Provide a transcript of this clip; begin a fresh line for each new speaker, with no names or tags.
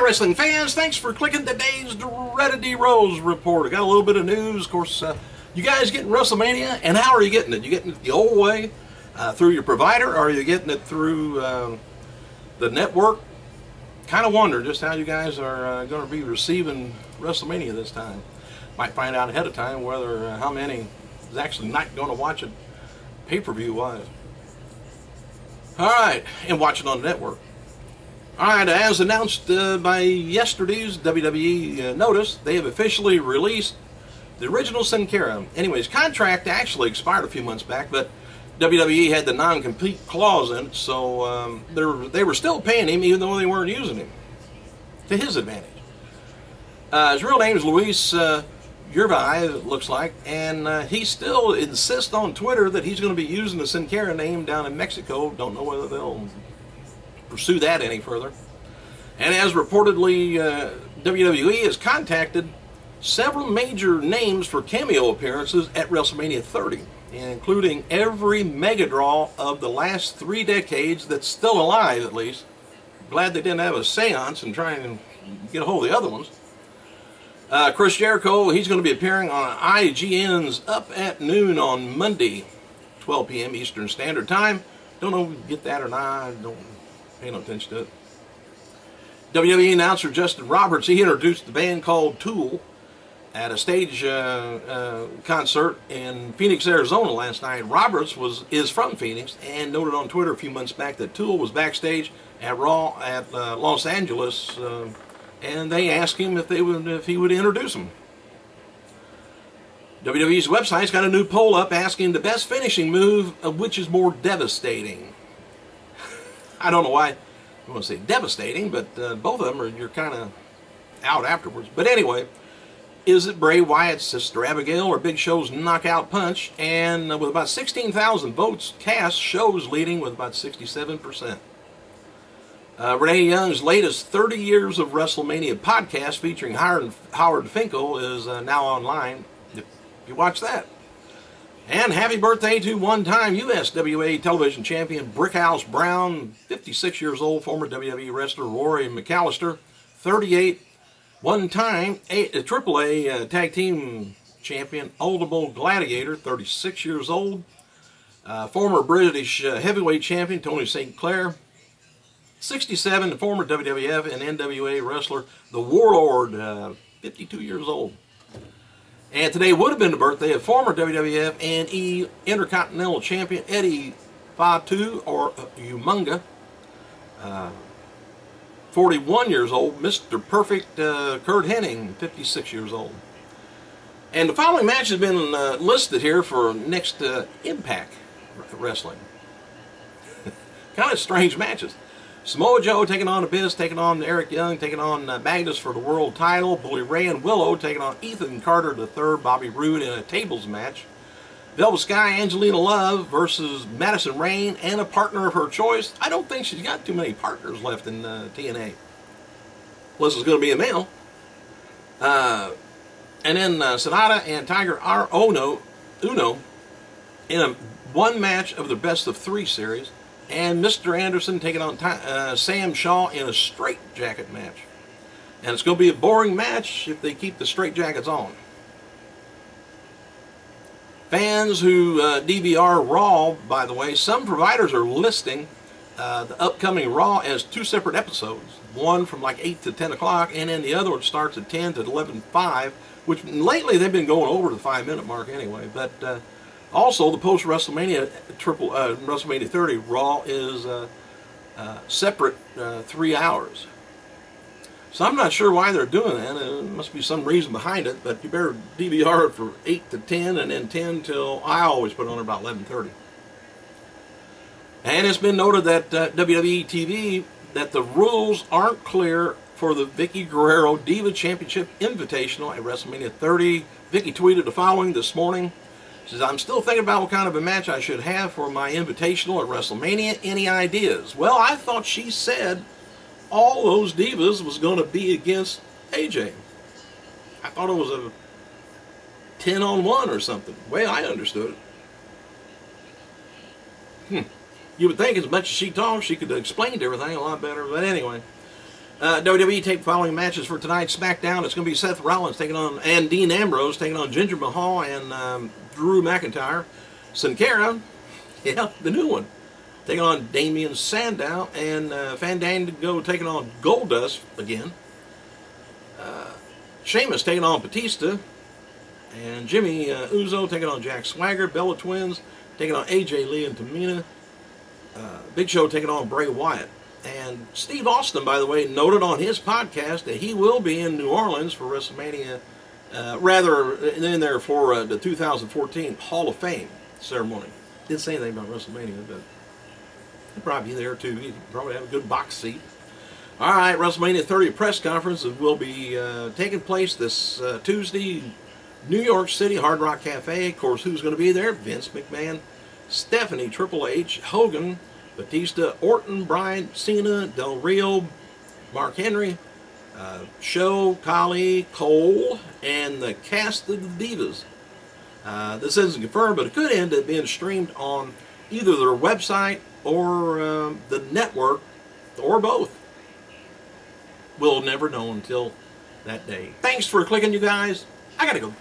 wrestling fans, thanks for clicking today's DVR'RS report. I got a little bit of news. Of course, you guys getting WrestleMania, and how are you getting it? You getting it the old way, through your provider, or are you getting it through the network? Kind of wonder just how you guys are going to be receiving WrestleMania this time. Might find out ahead of time whether how many is actually not going to watch it pay-per-view wise. All right, and watch it on the network. Alright, as announced by yesterday's WWE notice, they have officially released the original Sin Cara. Anyways, contract actually expired a few months back, but WWE had the non-compete clause in it, so they were still paying him even though they weren't using him, to his advantage. His real name is Luis Yervai, it looks like, and he still insists on Twitter that he's going to be using the Sin Cara name down in Mexico. Don't know whether they'll pursue that any further. And as reportedly, WWE has contacted several major names for cameo appearances at WrestleMania 30, including every mega draw of the last 3 decades that's still alive, at least. Glad they didn't have a seance and try and get a hold of the other ones. Chris Jericho, he's going to be appearing on IGN's Up at Noon on Monday, 12 p.m. Eastern Standard Time. Don't know if we can get that or not. Don't pay no attention to it. WWE announcer Justin Roberts, he introduced the band called Tool at a stage concert in Phoenix, Arizona last night. Roberts is from Phoenix and noted on Twitter a few months back that Tool was backstage at Raw at Los Angeles, and they asked him if he would introduce them. WWE's website's got a new poll up asking the best finishing move of which is more devastating. I don't know why I want to say devastating, but both of them you're kind of out afterwards. But anyway, is it Bray Wyatt's Sister Abigail or Big Show's knockout punch? And with about 16,000 votes cast, Show's leading with about 67%. Renee Young's latest 30 Years of WrestleMania podcast featuring Howard Finkel is now online. If you watch that. And happy birthday to one-time USWA television champion Brickhouse Brown, 56 years old, former WWE wrestler Rory McAllister, 38, one-time AAA tag team champion Ultimo Gladiator, 36 years old, former British heavyweight champion Tony St. Clair, 67, former WWF and NWA wrestler The Warlord, 52 years old. And today would have been the birthday of former WWF and Intercontinental Champion Eddie Fatu, or Umunga. 41 years old, Mr. Perfect Kurt Hennig, 56 years old. And the following match has been listed here for next Impact Wrestling. Kind of strange matches. Samoa Joe taking on Abyss, taking on Eric Young, taking on Magnus for the world title. Bully Ray and Willow taking on Ethan Carter III, Bobby Roode in a tables match. Velvet Sky, Angelina Love versus Madison Rayne and a partner of her choice. I don't think she's got too many partners left in TNA. Plus it's going to be a male. And then Sonata and Tiger Uno in one match of the best of 3 series. And Mr. Anderson taking on Sam Shaw in a straitjacket match. And it's going to be a boring match if they keep the straitjackets on. Fans who DVR Raw, by the way, some providers are listing the upcoming Raw as 2 separate episodes. One from like 8 to 10 o'clock, and then the other one starts at 10 to 11:05, which lately they've been going over the 5-minute mark anyway. But also, the post-WrestleMania WrestleMania 30 Raw is separate 3 hours. So I'm not sure why they're doing that. There must be some reason behind it, but you better DVR it for 8 to 10 and then 10 till I always put it on about 11:30. And it's been noted that WWE TV that the rules aren't clear for the Vicky Guerrero Diva Championship Invitational at WrestleMania 30. Vicky tweeted the following this morning. She says, I'm still thinking about what kind of a match I should have for my Invitational at WrestleMania. Any ideas? Well, I thought she said all those divas was going to be against AJ. I thought it was a 10-on-1 or something. The way I understood it. You would think as much as she talks, she could have explained everything a lot better. But anyway, WWE taped following matches for tonight's SmackDown. It's going to be Seth Rollins taking on, and Dean Ambrose taking on Jinder Mahal and Drew McIntyre. Sin Cara, yeah, the new one, taking on Damien Sandow, and Fandango taking on Goldust again. Sheamus taking on Batista, and Jimmy Uso taking on Jack Swagger. Bella Twins taking on AJ Lee and Tamina. Big Show taking on Bray Wyatt. And Steve Austin, by the way, noted on his podcast that he will be in New Orleans for WrestleMania, rather in there for the 2014 Hall of Fame ceremony. Didn't say anything about WrestleMania, but he'll probably be there too. He'll probably have a good box seat. All right, WrestleMania 30 press conference will be taking place this Tuesday, New York City, Hard Rock Cafe. Of course, who's going to be there? Vince McMahon, Stephanie, Triple H, Hogan, Batista, Orton, Bryan, Cena, Del Rio, Mark Henry, Show, Khali, Cole, and the cast of the Divas. This isn't confirmed, but it could end up being streamed on either their website or the network, or both. We'll never know until that day. Thanks for clicking, you guys. I gotta go.